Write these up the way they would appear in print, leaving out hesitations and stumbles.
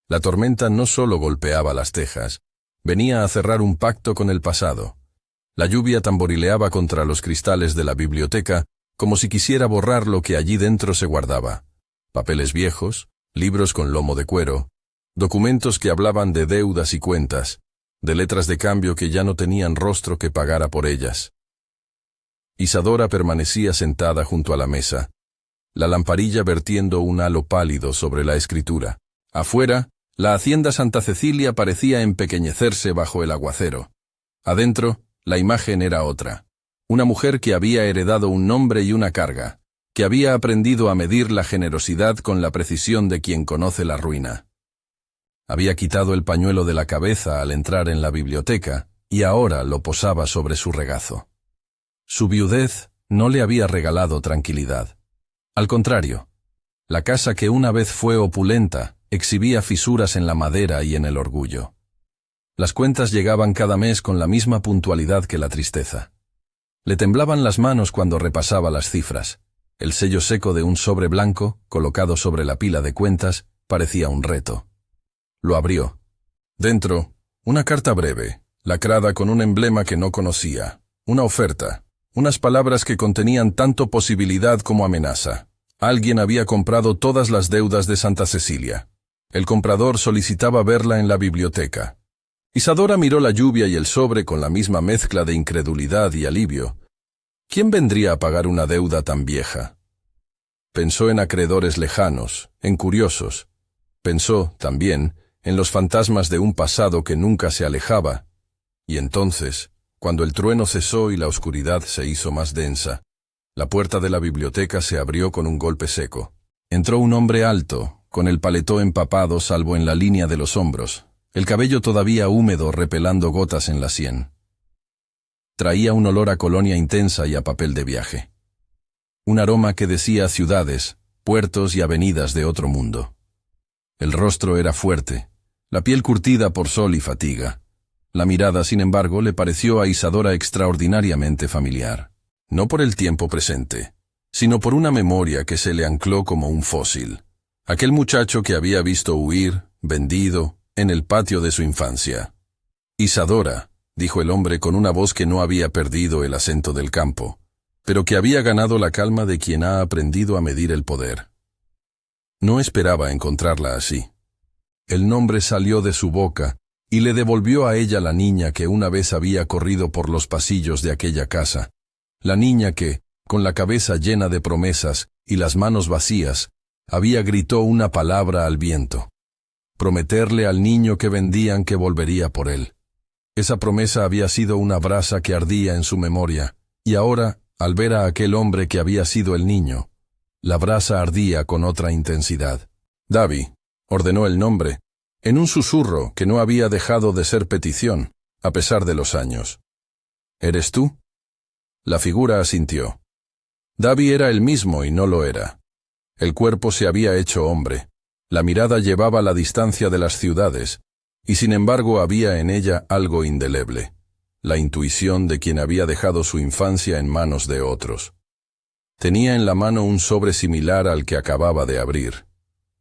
La tormenta no solo golpeaba las tejas, venía a cerrar un pacto con el pasado. La lluvia tamborileaba contra los cristales de la biblioteca, como si quisiera borrar lo que allí dentro se guardaba. Papeles viejos, libros con lomo de cuero, documentos que hablaban de deudas y cuentas, de letras de cambio que ya no tenían rostro que pagara por ellas. Isadora permanecía sentada junto a la mesa, la lamparilla vertiendo un halo pálido sobre la escritura. Afuera, la hacienda Santa Cecilia parecía empequeñecerse bajo el aguacero. Adentro, la imagen era otra. Una mujer que había heredado un nombre y una carga, que había aprendido a medir la generosidad con la precisión de quien conoce la ruina. Había quitado el pañuelo de la cabeza al entrar en la biblioteca, y ahora lo posaba sobre su regazo. Su viudez no le había regalado tranquilidad. Al contrario, la casa que una vez fue opulenta exhibía fisuras en la madera y en el orgullo. Las cuentas llegaban cada mes con la misma puntualidad que la tristeza. Le temblaban las manos cuando repasaba las cifras. El sello seco de un sobre blanco, colocado sobre la pila de cuentas, parecía un reto. Lo abrió. Dentro, una carta breve, lacrada con un emblema que no conocía, una oferta, unas palabras que contenían tanto posibilidad como amenaza. Alguien había comprado todas las deudas de Santa Cecilia. El comprador solicitaba verla en la biblioteca. Isadora miró la lluvia y el sobre con la misma mezcla de incredulidad y alivio. ¿Quién vendría a pagar una deuda tan vieja? Pensó en acreedores lejanos, en curiosos. Pensó, también, en los fantasmas de un pasado que nunca se alejaba. Y entonces, cuando el trueno cesó y la oscuridad se hizo más densa, la puerta de la biblioteca se abrió con un golpe seco. Entró un hombre alto, con el paletó empapado salvo en la línea de los hombros, el cabello todavía húmedo repelando gotas en la sien. Traía un olor a colonia intensa y a papel de viaje. Un aroma que decía ciudades, puertos y avenidas de otro mundo. El rostro era fuerte, la piel curtida por sol y fatiga. La mirada, sin embargo, le pareció a Isadora extraordinariamente familiar. No por el tiempo presente, sino por una memoria que se le ancló como un fósil. Aquel muchacho que había visto huir, vendido, en el patio de su infancia. Isadora, dijo el hombre con una voz que no había perdido el acento del campo, pero que había ganado la calma de quien ha aprendido a medir el poder. No esperaba encontrarla así. El nombre salió de su boca y le devolvió a ella la niña que una vez había corrido por los pasillos de aquella casa, la niña que, con la cabeza llena de promesas y las manos vacías, gritó una palabra al viento. Prometerle al niño que vendían que volvería por él. Esa promesa había sido una brasa que ardía en su memoria, y ahora, al ver a aquel hombre que había sido el niño, la brasa ardía con otra intensidad. «Davi», ordenó el nombre, en un susurro que no había dejado de ser petición, a pesar de los años. «¿Eres tú?» La figura asintió. Davi era el mismo y no lo era. El cuerpo se había hecho hombre, la mirada llevaba la distancia de las ciudades, y sin embargo había en ella algo indeleble, la intuición de quien había dejado su infancia en manos de otros. Tenía en la mano un sobre similar al que acababa de abrir.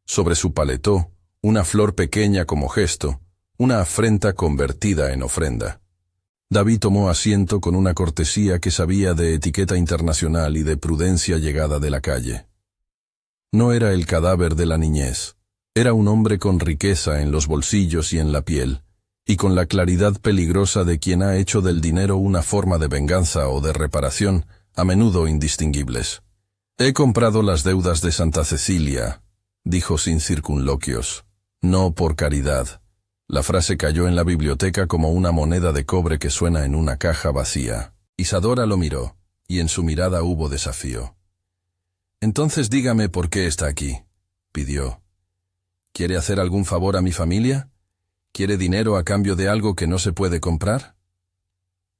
Sobre su paletó, una flor pequeña como gesto, una afrenta convertida en ofrenda. Davi tomó asiento con una cortesía que sabía de etiqueta internacional y de prudencia llegada de la calle. No era el cadáver de la niñez. Era un hombre con riqueza en los bolsillos y en la piel, y con la claridad peligrosa de quien ha hecho del dinero una forma de venganza o de reparación, a menudo indistinguibles. «He comprado las deudas de Santa Cecilia», dijo sin circunloquios, «no por caridad». La frase cayó en la biblioteca como una moneda de cobre que suena en una caja vacía. Isadora lo miró, y en su mirada hubo desafío. «Entonces dígame por qué está aquí», pidió. «¿Quiere hacer algún favor a mi familia? ¿Quiere dinero a cambio de algo que no se puede comprar?»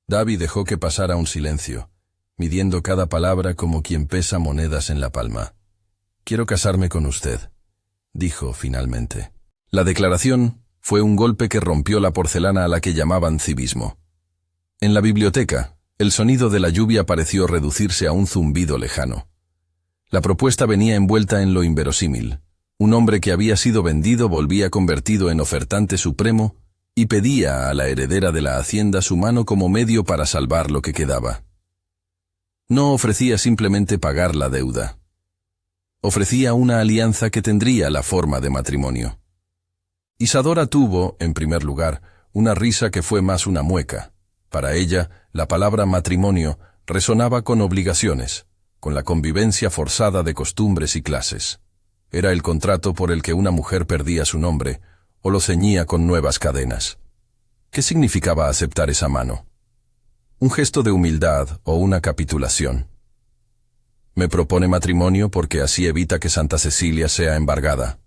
Davi dejó que pasara un silencio, midiendo cada palabra como quien pesa monedas en la palma. «Quiero casarme con usted», dijo finalmente. La declaración fue un golpe que rompió la porcelana a la que llamaban civismo. En la biblioteca, el sonido de la lluvia pareció reducirse a un zumbido lejano. La propuesta venía envuelta en lo inverosímil, Un hombre que había sido vendido volvía convertido en ofertante supremo y pedía a la heredera de la hacienda su mano como medio para salvar lo que quedaba. No ofrecía simplemente pagar la deuda. Ofrecía una alianza que tendría la forma de matrimonio. Isadora tuvo, en primer lugar, una risa que fue más una mueca. Para ella, la palabra matrimonio resonaba con obligaciones, con la convivencia forzada de costumbres y clases. Era el contrato por el que una mujer perdía su nombre o lo ceñía con nuevas cadenas. ¿Qué significaba aceptar esa mano? ¿Un gesto de humildad o una capitulación? ¿Me propone matrimonio porque así evita que Santa Cecilia sea embargada?,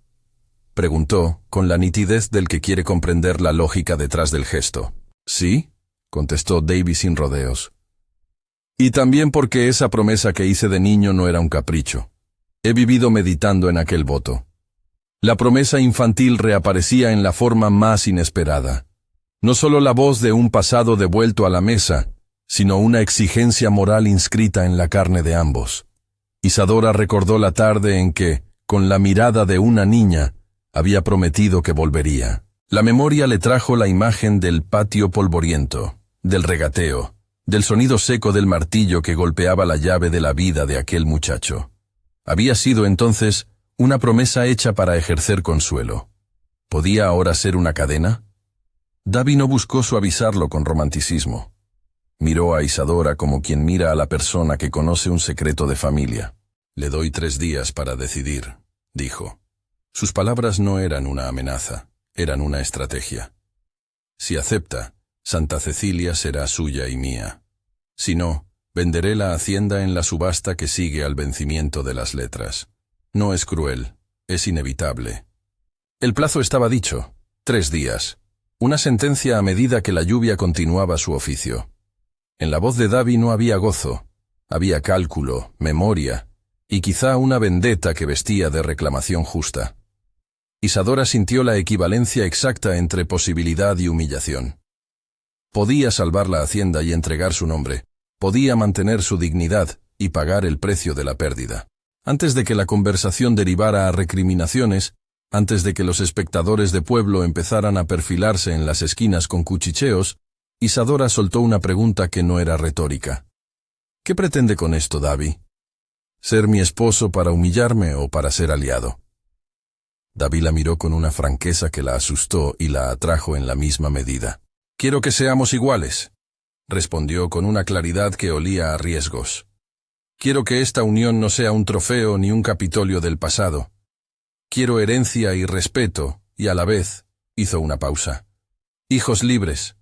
preguntó, con la nitidez del que quiere comprender la lógica detrás del gesto. «Sí», contestó Davy sin rodeos. «Y también porque esa promesa que hice de niño no era un capricho. He vivido meditando en aquel voto. La promesa infantil reaparecía en la forma más inesperada. No solo la voz de un pasado devuelto a la mesa, sino una exigencia moral inscrita en la carne de ambos. Isadora recordó la tarde en que, con la mirada de una niña, había prometido que volvería. La memoria le trajo la imagen del patio polvoriento, del regateo, del sonido seco del martillo que golpeaba la llave de la vida de aquel muchacho. Había sido entonces una promesa hecha para ejercer consuelo. ¿Podía ahora ser una cadena? Davy no buscó suavizarlo con romanticismo. Miró a Isadora como quien mira a la persona que conoce un secreto de familia. «Le doy 3 días para decidir», dijo. Sus palabras no eran una amenaza, eran una estrategia. Si acepta, Santa Cecilia será suya y mía. Si no, venderé la hacienda en la subasta que sigue al vencimiento de las letras. No es cruel, es inevitable. El plazo estaba dicho, 3 días. Una sentencia a medida que la lluvia continuaba su oficio. En la voz de Davy no había gozo, había cálculo, memoria, y quizá una vendetta que vestía de reclamación justa. Isadora sintió la equivalencia exacta entre posibilidad y humillación. Podía salvar la hacienda y entregar su nombre, podía mantener su dignidad y pagar el precio de la pérdida. Antes de que la conversación derivara a recriminaciones, antes de que los espectadores de pueblo empezaran a perfilarse en las esquinas con cuchicheos, Isadora soltó una pregunta que no era retórica. «¿Qué pretende con esto, Davy? ¿Ser mi esposo para humillarme o para ser aliado?» Davy la miró con una franqueza que la asustó y la atrajo en la misma medida. «Quiero que seamos iguales», respondió con una claridad que olía a riesgos. «Quiero que esta unión no sea un trofeo ni un Capitolio del pasado. Quiero herencia y respeto, y a la vez», hizo una pausa, «hijos libres».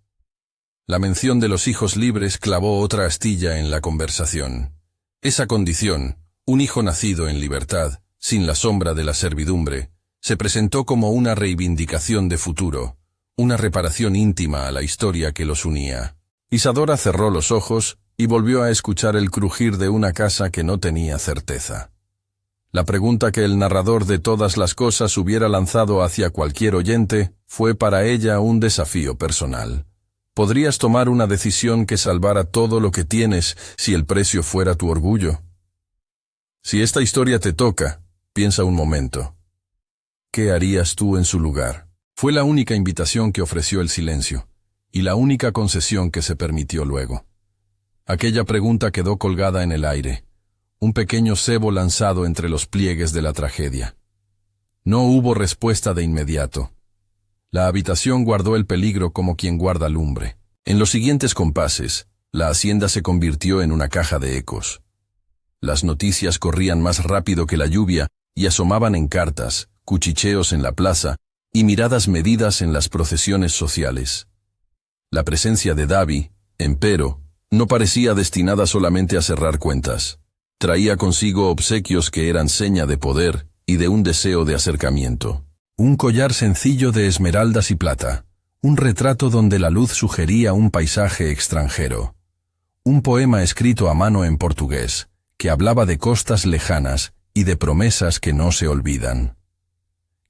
La mención de los hijos libres clavó otra astilla en la conversación. Esa condición, un hijo nacido en libertad, sin la sombra de la servidumbre, se presentó como una reivindicación de futuro, una reparación íntima a la historia que los unía. Isadora cerró los ojos y volvió a escuchar el crujir de una casa que no tenía certeza. La pregunta que el narrador de todas las cosas hubiera lanzado hacia cualquier oyente fue para ella un desafío personal. ¿Podrías tomar una decisión que salvara todo lo que tienes si el precio fuera tu orgullo? Si esta historia te toca, piensa un momento. ¿Qué harías tú en su lugar? Fue la única invitación que ofreció el silencio, y la única concesión que se permitió luego. Aquella pregunta quedó colgada en el aire, un pequeño cebo lanzado entre los pliegues de la tragedia. No hubo respuesta de inmediato. La habitación guardó el peligro como quien guarda lumbre. En los siguientes compases, la hacienda se convirtió en una caja de ecos. Las noticias corrían más rápido que la lluvia y asomaban en cartas, cuchicheos en la plaza y miradas medidas en las procesiones sociales. La presencia de Davy, empero, no parecía destinada solamente a cerrar cuentas. Traía consigo obsequios que eran seña de poder y de un deseo de acercamiento. Un collar sencillo de esmeraldas y plata, un retrato donde la luz sugería un paisaje extranjero, un poema escrito a mano en portugués, que hablaba de costas lejanas y de promesas que no se olvidan.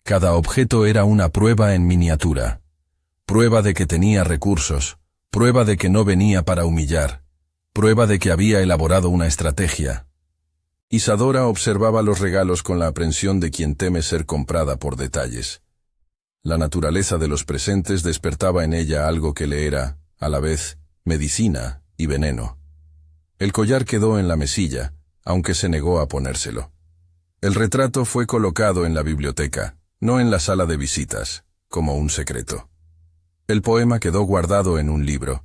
Cada objeto era una prueba en miniatura, prueba de que tenía recursos, prueba de que no venía para humillar, prueba de que había elaborado una estrategia. Isadora observaba los regalos con la aprensión de quien teme ser comprada por detalles. La naturaleza de los presentes despertaba en ella algo que le era, a la vez, medicina y veneno. El collar quedó en la mesilla, aunque se negó a ponérselo. El retrato fue colocado en la biblioteca, no en la sala de visitas, como un secreto. El poema quedó guardado en un libro,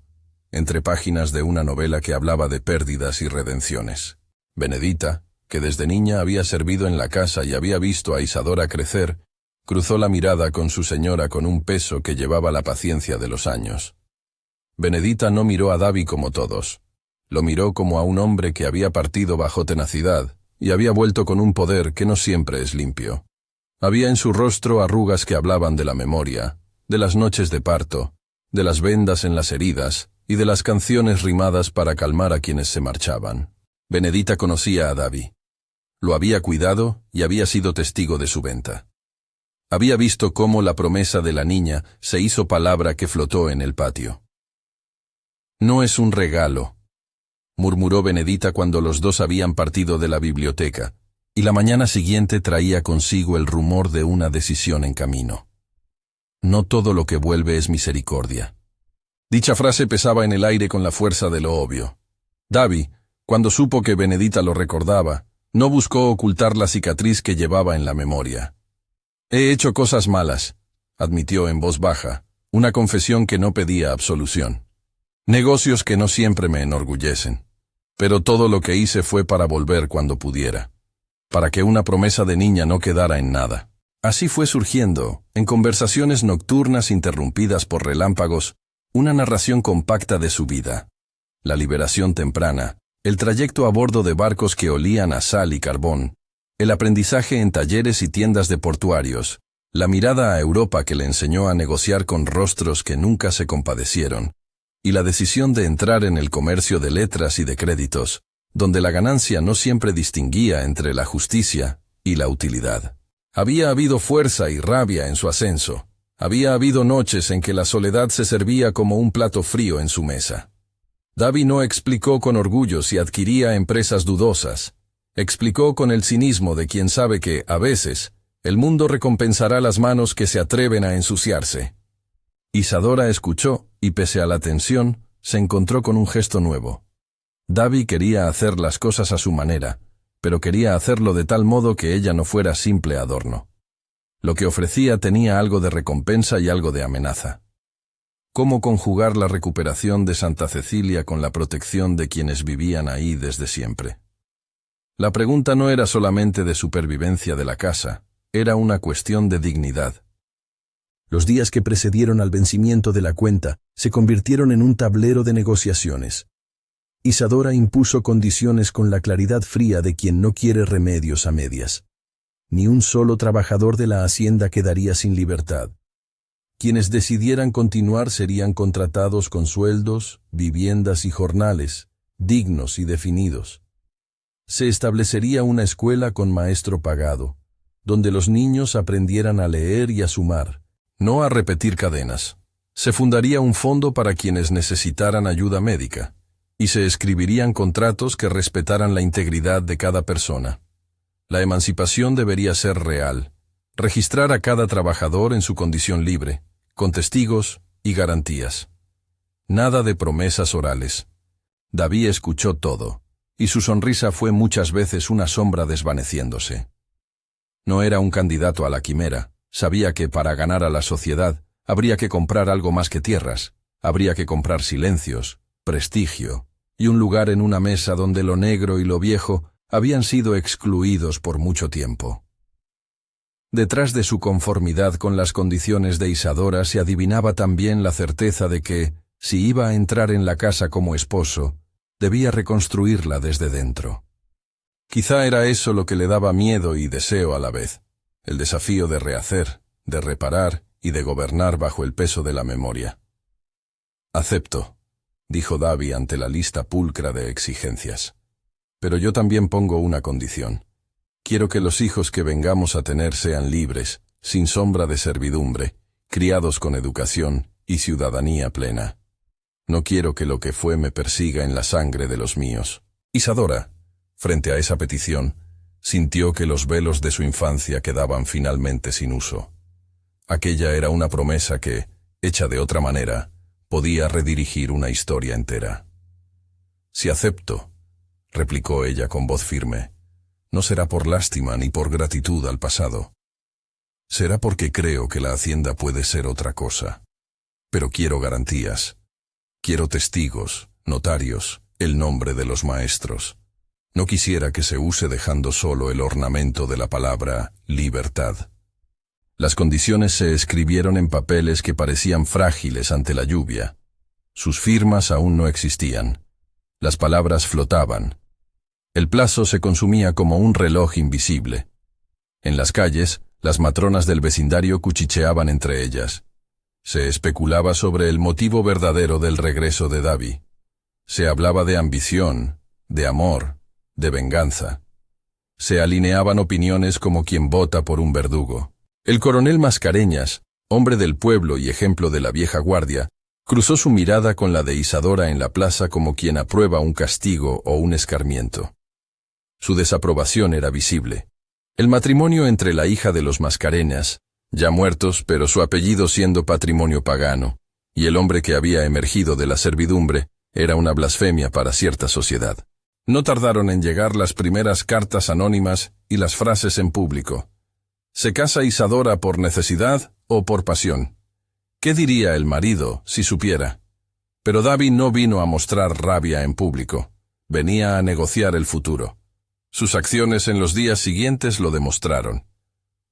entre páginas de una novela que hablaba de pérdidas y redenciones. Benedita, que desde niña había servido en la casa y había visto a Isadora crecer, cruzó la mirada con su señora con un peso que llevaba la paciencia de los años. Benedita no miró a Davi como todos. Lo miró como a un hombre que había partido bajo tenacidad y había vuelto con un poder que no siempre es limpio. Había en su rostro arrugas que hablaban de la memoria, de las noches de parto, de las vendas en las heridas y de las canciones rimadas para calmar a quienes se marchaban. Benedita conocía a Davi. Lo había cuidado y había sido testigo de su venta. Había visto cómo la promesa de la niña se hizo palabra que flotó en el patio. «No es un regalo», murmuró Benedita cuando los dos habían partido de la biblioteca, y la mañana siguiente traía consigo el rumor de una decisión en camino. «No todo lo que vuelve es misericordia». Dicha frase pesaba en el aire con la fuerza de lo obvio. Davi, cuando supo que Benedita lo recordaba, no buscó ocultar la cicatriz que llevaba en la memoria. «He hecho cosas malas», admitió en voz baja, una confesión que no pedía absolución. «Negocios que no siempre me enorgullecen. Pero todo lo que hice fue para volver cuando pudiera. Para que una promesa de niña no quedara en nada». Así fue surgiendo, en conversaciones nocturnas interrumpidas por relámpagos, una narración compacta de su vida. La liberación temprana, el trayecto a bordo de barcos que olían a sal y carbón, el aprendizaje en talleres y tiendas de portuarios, la mirada a Europa que le enseñó a negociar con rostros que nunca se compadecieron, y la decisión de entrar en el comercio de letras y de créditos, donde la ganancia no siempre distinguía entre la justicia y la utilidad. Había habido fuerza y rabia en su ascenso. Había habido noches en que la soledad se servía como un plato frío en su mesa. Davi no explicó con orgullo si adquiría empresas dudosas. Explicó con el cinismo de quien sabe que, a veces, el mundo recompensará las manos que se atreven a ensuciarse. Isadora escuchó, y pese a la tensión, se encontró con un gesto nuevo. Davi quería hacer las cosas a su manera, pero quería hacerlo de tal modo que ella no fuera simple adorno. Lo que ofrecía tenía algo de recompensa y algo de amenaza. ¿Cómo conjugar la recuperación de Santa Cecilia con la protección de quienes vivían ahí desde siempre? La pregunta no era solamente de supervivencia de la casa, era una cuestión de dignidad. Los días que precedieron al vencimiento de la cuenta se convirtieron en un tablero de negociaciones. Isadora impuso condiciones con la claridad fría de quien no quiere remedios a medias. Ni un solo trabajador de la hacienda quedaría sin libertad. Quienes decidieran continuar serían contratados con sueldos, viviendas y jornales, dignos y definidos. Se establecería una escuela con maestro pagado, donde los niños aprendieran a leer y a sumar, no a repetir cadenas. Se fundaría un fondo para quienes necesitaran ayuda médica, y se escribirían contratos que respetaran la integridad de cada persona. La emancipación debería ser real, registrar a cada trabajador en su condición libre, con testigos y garantías. Nada de promesas orales. Davi escuchó todo, y su sonrisa fue muchas veces una sombra desvaneciéndose. No era un candidato a la quimera, sabía que para ganar a la sociedad habría que comprar algo más que tierras, habría que comprar silencios, prestigio, y un lugar en una mesa donde lo negro y lo viejo habían sido excluidos por mucho tiempo. Detrás de su conformidad con las condiciones de Isadora se adivinaba también la certeza de que, si iba a entrar en la casa como esposo, debía reconstruirla desde dentro. Quizá era eso lo que le daba miedo y deseo a la vez, el desafío de rehacer, de reparar y de gobernar bajo el peso de la memoria. «Acepto», dijo Davi ante la lista pulcra de exigencias. «Pero yo también pongo una condición. Quiero que los hijos que vengamos a tener sean libres, sin sombra de servidumbre, criados con educación y ciudadanía plena. No quiero que lo que fue me persiga en la sangre de los míos». «Isadora», Frente a esa petición, sintió que los velos de su infancia quedaban finalmente sin uso. Aquella era una promesa que, hecha de otra manera, podía redirigir una historia entera. «Si acepto», replicó ella con voz firme, «no será por lástima ni por gratitud al pasado. Será porque creo que la hacienda puede ser otra cosa. Pero quiero garantías. Quiero testigos, notarios, el nombre de los maestros. No quisiera que se use dejando solo el ornamento de la palabra libertad». Las condiciones se escribieron en papeles que parecían frágiles ante la lluvia. Sus firmas aún no existían. Las palabras flotaban. El plazo se consumía como un reloj invisible. En las calles, las matronas del vecindario cuchicheaban entre ellas. Se especulaba sobre el motivo verdadero del regreso de Davi. Se hablaba de ambición, de amor, de venganza. Se alineaban opiniones como quien vota por un verdugo. El coronel Mascareñas, hombre del pueblo y ejemplo de la vieja guardia, cruzó su mirada con la de Isadora en la plaza como quien aprueba un castigo o un escarmiento. Su desaprobación era visible. El matrimonio entre la hija de los Mascareñas, ya muertos pero su apellido siendo patrimonio pagano, y el hombre que había emergido de la servidumbre, era una blasfemia para cierta sociedad. No tardaron en llegar las primeras cartas anónimas y las frases en público. ¿Se casa Isadora por necesidad o por pasión? ¿Qué diría el marido si supiera? Pero Davi no vino a mostrar rabia en público. Venía a negociar el futuro. Sus acciones en los días siguientes lo demostraron.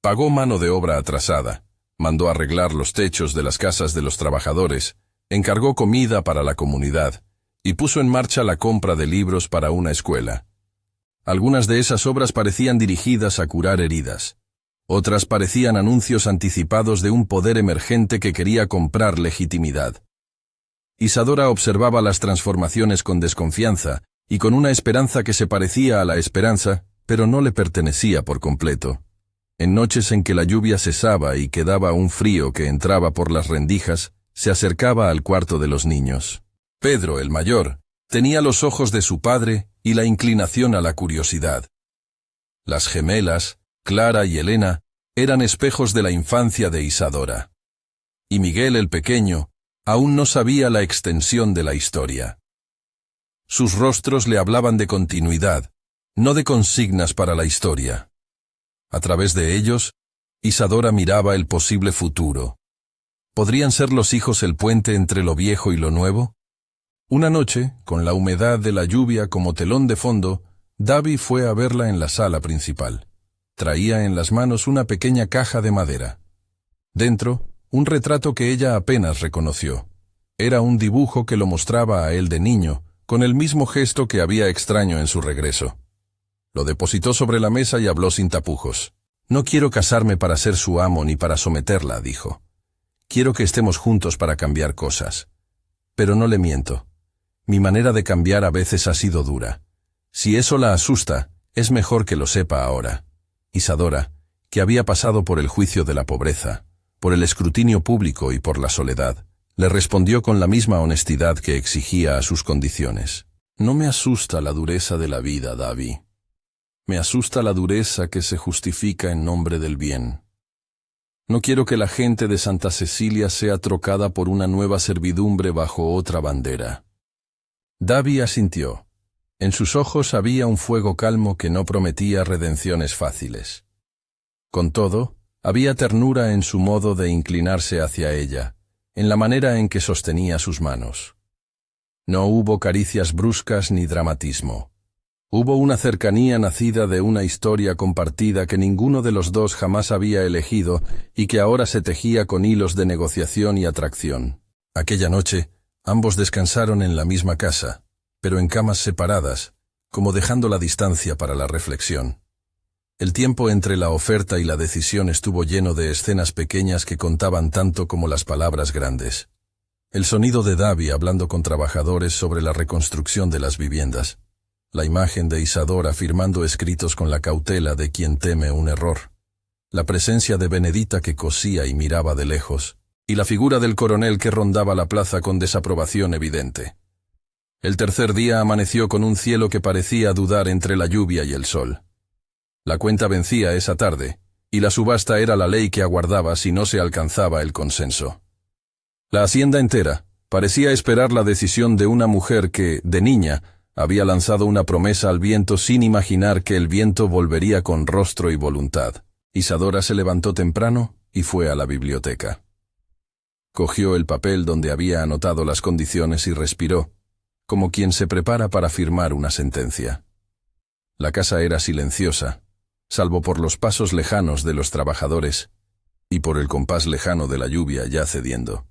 Pagó mano de obra atrasada, mandó arreglar los techos de las casas de los trabajadores, encargó comida para la comunidad y puso en marcha la compra de libros para una escuela. Algunas de esas obras parecían dirigidas a curar heridas. Otras parecían anuncios anticipados de un poder emergente que quería comprar legitimidad. Isadora observaba las transformaciones con desconfianza y con una esperanza que se parecía a la esperanza, pero no le pertenecía por completo. En noches en que la lluvia cesaba y quedaba un frío que entraba por las rendijas, se acercaba al cuarto de los niños. Pedro, el mayor, tenía los ojos de su padre y la inclinación a la curiosidad. Las gemelas, Clara y Elena, eran espejos de la infancia de Isadora. Y Miguel el pequeño aún no sabía la extensión de la historia. Sus rostros le hablaban de continuidad, no de consignas para la historia. A través de ellos, Isadora miraba el posible futuro. ¿Podrían ser los hijos el puente entre lo viejo y lo nuevo? Una noche, con la humedad de la lluvia como telón de fondo, Davi fue a verla en la sala principal. Traía en las manos una pequeña caja de madera. Dentro, un retrato que ella apenas reconoció. Era un dibujo que lo mostraba a él de niño, con el mismo gesto que había extraño en su regreso. Lo depositó sobre la mesa y habló sin tapujos. «No quiero casarme para ser su amo ni para someterla», dijo. «Quiero que estemos juntos para cambiar cosas. Pero no le miento. Mi manera de cambiar a veces ha sido dura. Si eso la asusta, es mejor que lo sepa ahora». Isadora, que había pasado por el juicio de la pobreza, por el escrutinio público y por la soledad, le respondió con la misma honestidad que exigía a sus condiciones. «No me asusta la dureza de la vida, Davi. Me asusta la dureza que se justifica en nombre del bien. No quiero que la gente de Santa Cecilia sea trocada por una nueva servidumbre bajo otra bandera». Davi asintió. En sus ojos había un fuego calmo que no prometía redenciones fáciles. Con todo, había ternura en su modo de inclinarse hacia ella, en la manera en que sostenía sus manos. No hubo caricias bruscas ni dramatismo. Hubo una cercanía nacida de una historia compartida que ninguno de los dos jamás había elegido y que ahora se tejía con hilos de negociación y atracción. Aquella noche, ambos descansaron en la misma casa, pero en camas separadas, como dejando la distancia para la reflexión. El tiempo entre la oferta y la decisión estuvo lleno de escenas pequeñas que contaban tanto como las palabras grandes. El sonido de Davi hablando con trabajadores sobre la reconstrucción de las viviendas, la imagen de Isadora firmando escritos con la cautela de quien teme un error, la presencia de Benedita que cosía y miraba de lejos, y la figura del coronel que rondaba la plaza con desaprobación evidente. El tercer día amaneció con un cielo que parecía dudar entre la lluvia y el sol. La cuenta vencía esa tarde, y la subasta era la ley que aguardaba si no se alcanzaba el consenso. La hacienda entera parecía esperar la decisión de una mujer que, de niña, había lanzado una promesa al viento sin imaginar que el viento volvería con rostro y voluntad. Isadora se levantó temprano y fue a la biblioteca. Cogió el papel donde había anotado las condiciones y respiró, como quien se prepara para firmar una sentencia. La casa era silenciosa, salvo por los pasos lejanos de los trabajadores y por el compás lejano de la lluvia ya cediendo.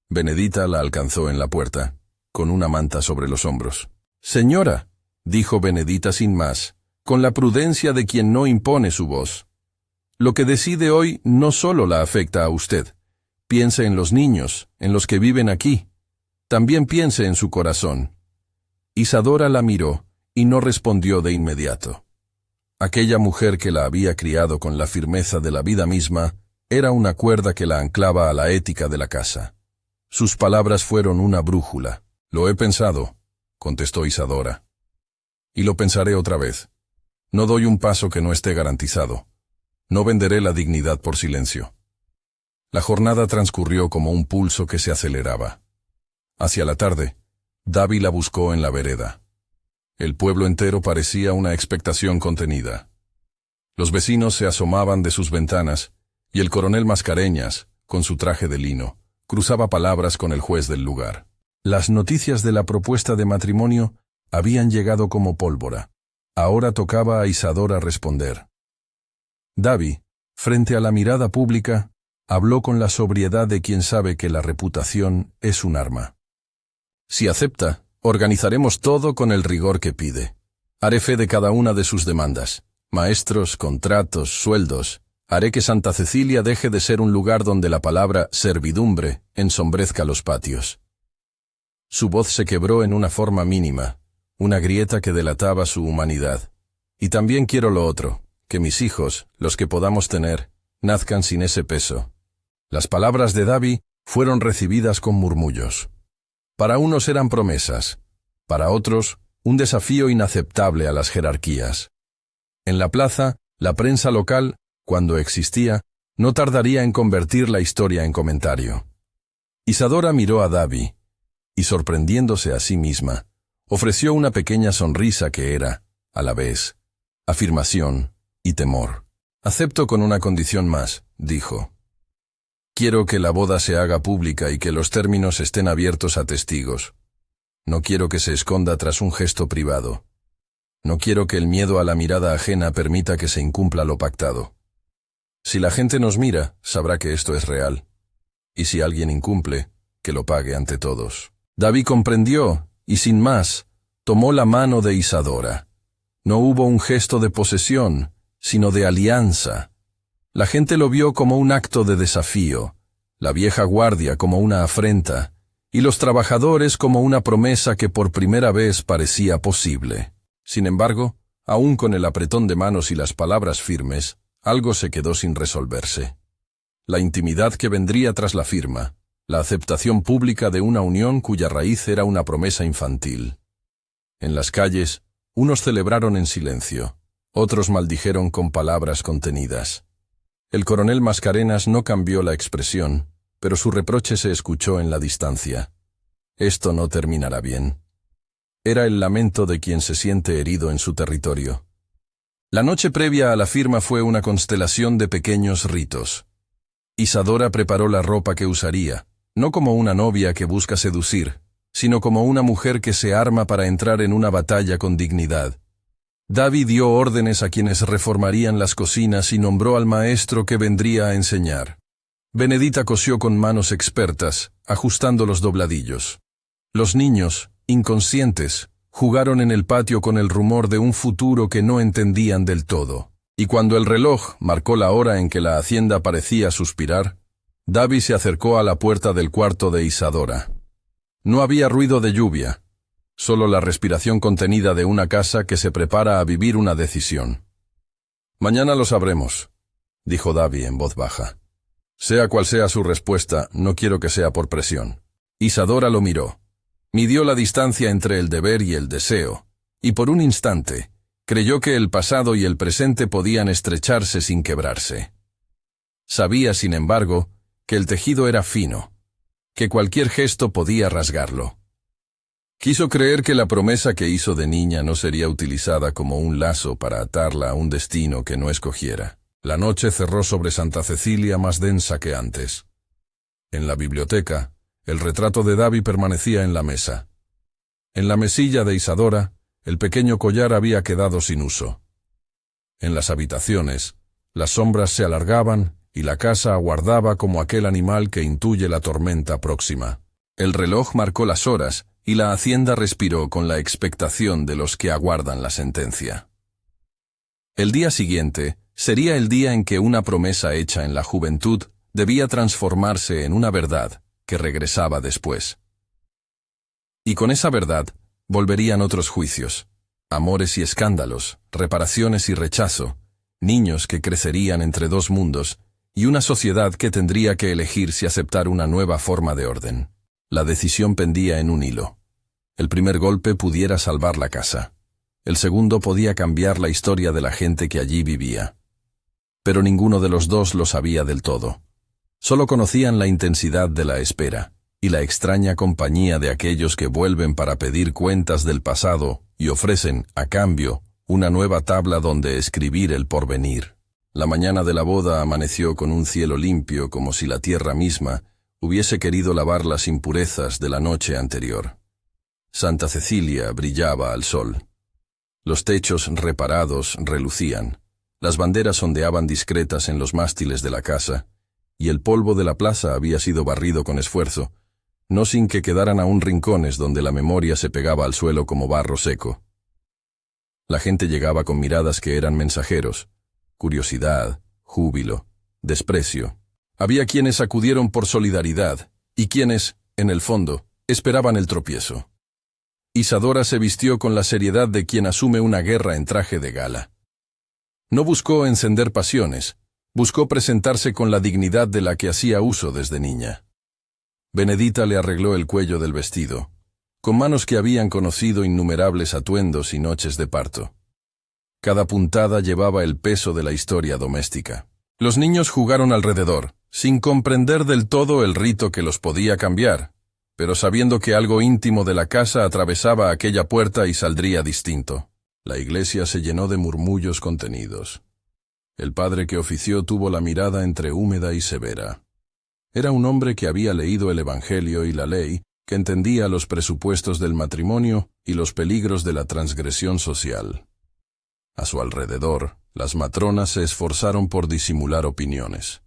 Benedita la alcanzó en la puerta, con una manta sobre los hombros. «Señora», dijo Benedita sin más, con la prudencia de quien no impone su voz, «lo que decide hoy no solo la afecta a usted. Piense en los niños, en los que viven aquí. También piense en su corazón». Isadora la miró y no respondió de inmediato. Aquella mujer que la había criado con la firmeza de la vida misma era una cuerda que la anclaba a la ética de la casa. Sus palabras fueron una brújula. «Lo he pensado», contestó Isadora. «Y lo pensaré otra vez. No doy un paso que no esté garantizado. No venderé la dignidad por silencio». La jornada transcurrió como un pulso que se aceleraba. Hacia la tarde, Davi la buscó en la vereda. El pueblo entero parecía una expectación contenida. Los vecinos se asomaban de sus ventanas, y el coronel Mascareñas, con su traje de lino, cruzaba palabras con el juez del lugar. Las noticias de la propuesta de matrimonio habían llegado como pólvora. Ahora tocaba a Isadora responder. Davi, frente a la mirada pública, habló con la sobriedad de quien sabe que la reputación es un arma. «Si acepta, organizaremos todo con el rigor que pide. Haré fe de cada una de sus demandas. Maestros, contratos, sueldos. Haré que Santa Cecilia deje de ser un lugar donde la palabra servidumbre ensombrezca los patios». Su voz se quebró en una forma mínima, una grieta que delataba su humanidad. «Y también quiero lo otro, que mis hijos, los que podamos tener, nazcan sin ese peso». Las palabras de Davi fueron recibidas con murmullos. Para unos eran promesas, para otros, un desafío inaceptable a las jerarquías. En la plaza, la prensa local, cuando existía, no tardaría en convertir la historia en comentario. Isadora miró a Davi, y sorprendiéndose a sí misma, ofreció una pequeña sonrisa que era, a la vez, afirmación y temor. «Acepto con una condición más», dijo. «Quiero que la boda se haga pública y que los términos estén abiertos a testigos. No quiero que se esconda tras un gesto privado. No quiero que el miedo a la mirada ajena permita que se incumpla lo pactado. Si la gente nos mira, sabrá que esto es real. Y si alguien incumple, que lo pague ante todos». Davi comprendió, y sin más, tomó la mano de Isadora. No hubo un gesto de posesión, sino de alianza. La gente lo vio como un acto de desafío, la vieja guardia como una afrenta, y los trabajadores como una promesa que por primera vez parecía posible. Sin embargo, aún con el apretón de manos y las palabras firmes, algo se quedó sin resolverse. La intimidad que vendría tras la firma, la aceptación pública de una unión cuya raíz era una promesa infantil. En las calles, unos celebraron en silencio, otros maldijeron con palabras contenidas. El coronel Mascareñas no cambió la expresión, pero su reproche se escuchó en la distancia. «Esto no terminará bien». Era el lamento de quien se siente herido en su territorio. La noche previa a la firma fue una constelación de pequeños ritos. Isadora preparó la ropa que usaría, no como una novia que busca seducir, sino como una mujer que se arma para entrar en una batalla con dignidad. Davi dio órdenes a quienes reformarían las cocinas y nombró al maestro que vendría a enseñar. Benedita cosió con manos expertas, ajustando los dobladillos. Los niños, inconscientes, jugaron en el patio con el rumor de un futuro que no entendían del todo. Y cuando el reloj marcó la hora en que la hacienda parecía suspirar, Davi se acercó a la puerta del cuarto de Isadora. No había ruido de lluvia, solo la respiración contenida de una casa que se prepara a vivir una decisión. «Mañana lo sabremos», dijo Davi en voz baja. «Sea cual sea su respuesta, no quiero que sea por presión». Isadora lo miró. Midió la distancia entre el deber y el deseo, y por un instante, creyó que el pasado y el presente podían estrecharse sin quebrarse. Sabía, sin embargo, que el tejido era fino, que cualquier gesto podía rasgarlo. Quiso creer que la promesa que hizo de niña no sería utilizada como un lazo para atarla a un destino que no escogiera. La noche cerró sobre Santa Cecilia más densa que antes. En la biblioteca, el retrato de Davi permanecía en la mesa. En la mesilla de Isadora, el pequeño collar había quedado sin uso. En las habitaciones, las sombras se alargaban y la casa aguardaba como aquel animal que intuye la tormenta próxima. El reloj marcó las horas y la hacienda respiró con la expectación de los que aguardan la sentencia. El día siguiente sería el día en que una promesa hecha en la juventud debía transformarse en una verdad que regresaba después. Y con esa verdad volverían otros juicios, amores y escándalos, reparaciones y rechazo, niños que crecerían entre dos mundos y una sociedad que tendría que elegir si aceptar una nueva forma de orden. La decisión pendía en un hilo. El primer golpe pudiera salvar la casa. El segundo podía cambiar la historia de la gente que allí vivía. Pero ninguno de los dos lo sabía del todo. Solo conocían la intensidad de la espera y la extraña compañía de aquellos que vuelven para pedir cuentas del pasado y ofrecen, a cambio, una nueva tabla donde escribir el porvenir. La mañana de la boda amaneció con un cielo limpio como si la tierra misma hubiese querido lavar las impurezas de la noche anterior. Santa Cecilia brillaba al sol. Los techos reparados relucían, las banderas ondeaban discretas en los mástiles de la casa, y el polvo de la plaza había sido barrido con esfuerzo, no sin que quedaran aún rincones donde la memoria se pegaba al suelo como barro seco. La gente llegaba con miradas que eran mensajeros, curiosidad, júbilo, desprecio. Había quienes acudieron por solidaridad, y quienes, en el fondo, esperaban el tropiezo. Isadora se vistió con la seriedad de quien asume una guerra en traje de gala. No buscó encender pasiones, buscó presentarse con la dignidad de la que hacía uso desde niña. Benedita le arregló el cuello del vestido, con manos que habían conocido innumerables atuendos y noches de parto. Cada puntada llevaba el peso de la historia doméstica. Los niños jugaron alrededor, sin comprender del todo el rito que los podía cambiar, pero sabiendo que algo íntimo de la casa atravesaba aquella puerta y saldría distinto. La iglesia se llenó de murmullos contenidos. El padre que ofició tuvo la mirada entre húmeda y severa. Era un hombre que había leído el Evangelio y la ley, que entendía los presupuestos del matrimonio y los peligros de la transgresión social. A su alrededor, las matronas se esforzaron por disimular opiniones.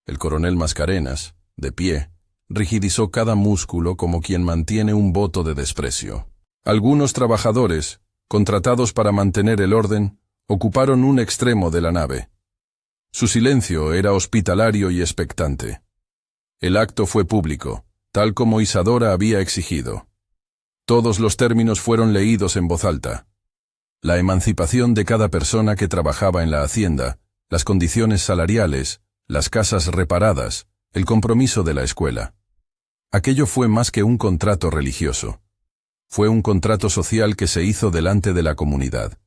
El coronel Mascarenas, de pie, rigidizó cada músculo como quien mantiene un voto de desprecio. Algunos trabajadores, contratados para mantener el orden, ocuparon un extremo de la nave. Su silencio era hospitalario y expectante. El acto fue público, tal como Isadora había exigido. Todos los términos fueron leídos en voz alta. La emancipación de cada persona que trabajaba en la hacienda, las condiciones salariales, las casas reparadas, el compromiso de la escuela. Aquello fue más que un contrato religioso. Fue un contrato social que se hizo delante de la comunidad.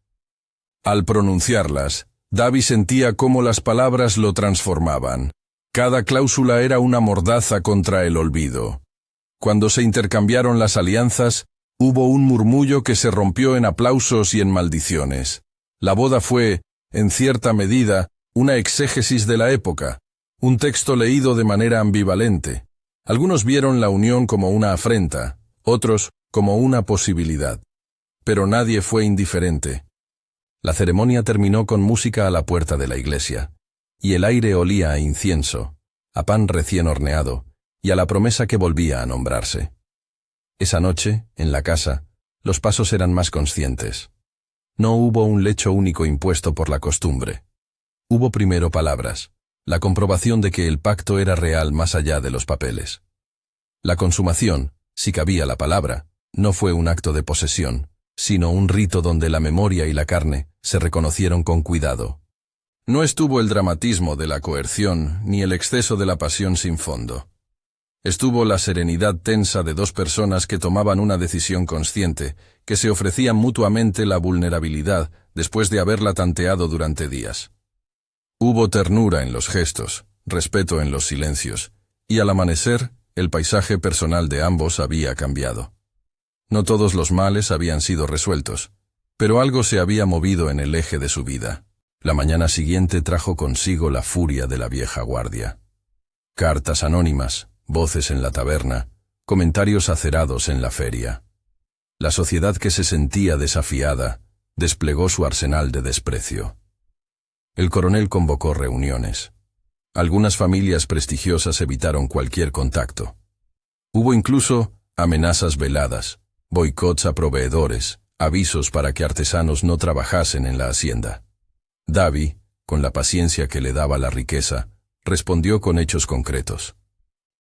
Al pronunciarlas, Davi sentía cómo las palabras lo transformaban. Cada cláusula era una mordaza contra el olvido. Cuando se intercambiaron las alianzas, hubo un murmullo que se rompió en aplausos y en maldiciones. La boda fue, en cierta medida, una exégesis de la época, un texto leído de manera ambivalente. Algunos vieron la unión como una afrenta, otros como una posibilidad. Pero nadie fue indiferente. La ceremonia terminó con música a la puerta de la iglesia, y el aire olía a incienso, a pan recién horneado, y a la promesa que volvía a nombrarse. Esa noche, en la casa, los pasos eran más conscientes. No hubo un lecho único impuesto por la costumbre. Hubo primero palabras, la comprobación de que el pacto era real más allá de los papeles. La consumación, si cabía la palabra, no fue un acto de posesión, sino un rito donde la memoria y la carne se reconocieron con cuidado. No estuvo el dramatismo de la coerción ni el exceso de la pasión sin fondo. Estuvo la serenidad tensa de dos personas que tomaban una decisión consciente, que se ofrecían mutuamente la vulnerabilidad después de haberla tanteado durante días. Hubo ternura en los gestos, respeto en los silencios, y al amanecer, el paisaje personal de ambos había cambiado. No todos los males habían sido resueltos, pero algo se había movido en el eje de su vida. La mañana siguiente trajo consigo la furia de la vieja guardia. Cartas anónimas, voces en la taberna, comentarios acerados en la feria. La sociedad que se sentía desafiada desplegó su arsenal de desprecio. El coronel convocó reuniones. Algunas familias prestigiosas evitaron cualquier contacto. Hubo incluso amenazas veladas, boicots a proveedores, avisos para que artesanos no trabajasen en la hacienda. Davy, con la paciencia que le daba la riqueza, respondió con hechos concretos.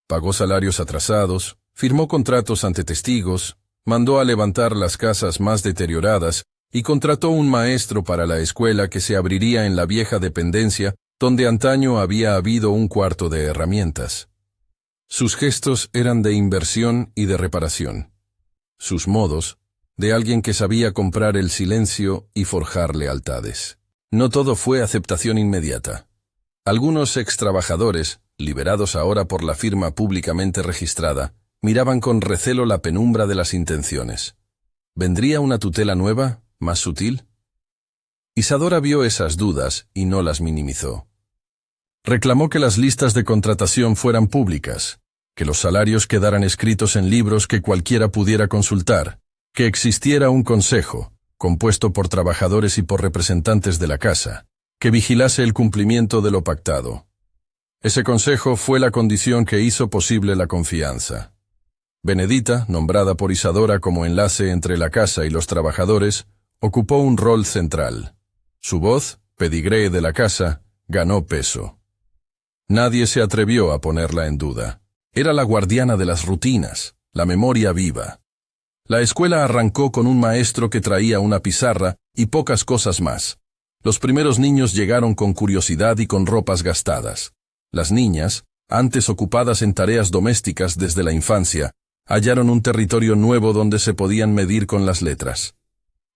Pagó salarios atrasados, firmó contratos ante testigos, mandó a levantar las casas más deterioradas y contrató un maestro para la escuela que se abriría en la vieja dependencia donde antaño había habido un cuarto de herramientas. Sus gestos eran de inversión y de reparación. Sus modos, de alguien que sabía comprar el silencio y forjar lealtades. No todo fue aceptación inmediata. Algunos extrabajadores, liberados ahora por la firma públicamente registrada, miraban con recelo la penumbra de las intenciones. ¿Vendría una tutela nueva, más sutil? Isadora vio esas dudas y no las minimizó. Reclamó que las listas de contratación fueran públicas, que los salarios quedaran escritos en libros que cualquiera pudiera consultar, que existiera un consejo, compuesto por trabajadores y por representantes de la casa, que vigilase el cumplimiento de lo pactado. Ese consejo fue la condición que hizo posible la confianza. Benedita, nombrada por Isadora como enlace entre la casa y los trabajadores, ocupó un rol central. Su voz, pedigree de la casa, ganó peso. Nadie se atrevió a ponerla en duda. Era la guardiana de las rutinas, la memoria viva. La escuela arrancó con un maestro que traía una pizarra y pocas cosas más. Los primeros niños llegaron con curiosidad y con ropas gastadas. Las niñas, antes ocupadas en tareas domésticas desde la infancia, hallaron un territorio nuevo donde se podían medir con las letras.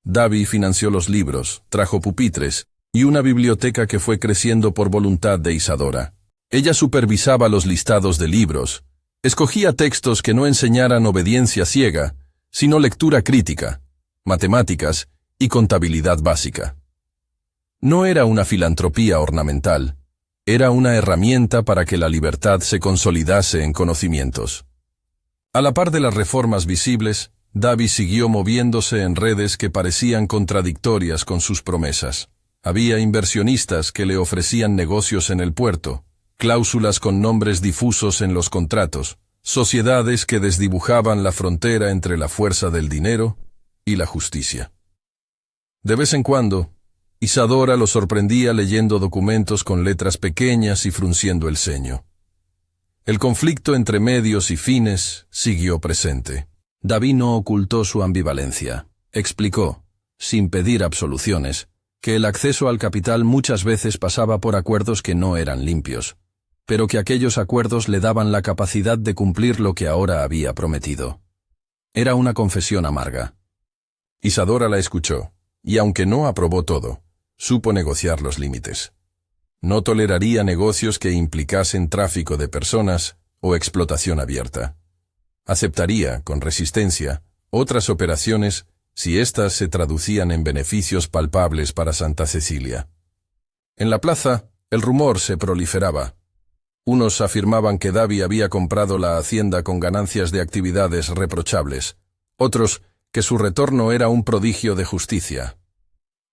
Davy financió los libros, trajo pupitres y una biblioteca que fue creciendo por voluntad de Isadora. Ella supervisaba los listados de libros, escogía textos que no enseñaran obediencia ciega, sino lectura crítica, matemáticas y contabilidad básica. No era una filantropía ornamental, era una herramienta para que la libertad se consolidase en conocimientos. A la par de las reformas visibles, Davy siguió moviéndose en redes que parecían contradictorias con sus promesas. Había inversionistas que le ofrecían negocios en el puerto, cláusulas con nombres difusos en los contratos, sociedades que desdibujaban la frontera entre la fuerza del dinero y la justicia. De vez en cuando, Isadora lo sorprendía leyendo documentos con letras pequeñas y frunciendo el ceño. El conflicto entre medios y fines siguió presente. Davy no ocultó su ambivalencia. Explicó, sin pedir absoluciones, que el acceso al capital muchas veces pasaba por acuerdos que no eran limpios, pero que aquellos acuerdos le daban la capacidad de cumplir lo que ahora había prometido. Era una confesión amarga. Isadora la escuchó, y aunque no aprobó todo, supo negociar los límites. No toleraría negocios que implicasen tráfico de personas o explotación abierta. Aceptaría, con resistencia, otras operaciones si éstas se traducían en beneficios palpables para Santa Cecilia. En la plaza, el rumor se proliferaba. Unos afirmaban que Davy había comprado la hacienda con ganancias de actividades reprochables, otros que su retorno era un prodigio de justicia.